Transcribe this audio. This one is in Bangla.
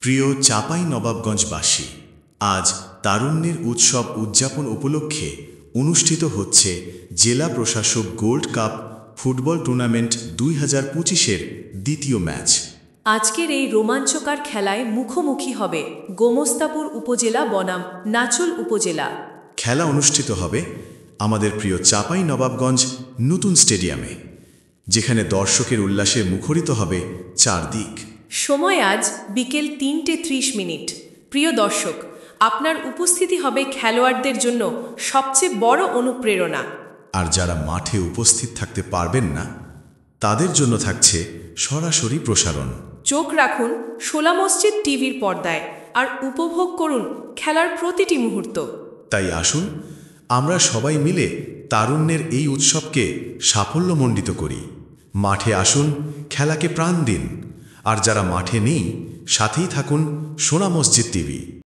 প্রিয় চাঁপাইনবাবগঞ্জবাসী, আজ তারুণ্যের উৎসব উদযাপন উপলক্ষে অনুষ্ঠিত হচ্ছে জেলা প্রশাসক গোল্ড কাপ ফুটবল টুর্নামেন্ট 2025-এর দ্বিতীয় ম্যাচ। আজকের এই রোমাঞ্চকর খেলায় মুখোমুখি হবে গোমস্তাপুর উপজেলা বনাম নাচল উপজেলা। খেলা অনুষ্ঠিত হবে আমাদের প্রিয় চাঁপাইনবাবগঞ্জ নতুন স্টেডিয়ামে, যেখানে দর্শকের উল্লাসে মুখরিত হবে চারদিক। সময় আজ বিকেল 3:30। প্রিয় দর্শক, আপনার উপস্থিতি হবে খেলোয়াড়দের জন্য সবচেয়ে বড় অনুপ্রেরণা। আর যারা মাঠে উপস্থিত থাকতে পারবেন না, তাদের জন্য থাকছে সরাসরি প্রসারণ। চোখ রাখুন শোলা মসজিদ টিভির পর্দায় আর উপভোগ করুন খেলার প্রতিটি মুহূর্ত। তাই আসুন আমরা সবাই মিলে তারুণ্যের এই উৎসবকে সাফল্যমণ্ডিত করি। মাঠে আসুন, খেলাকে প্রাণ দিন। আর যারা মাঠে নেই, সাথেই থাকুন শোলা মসজিদ টিভি।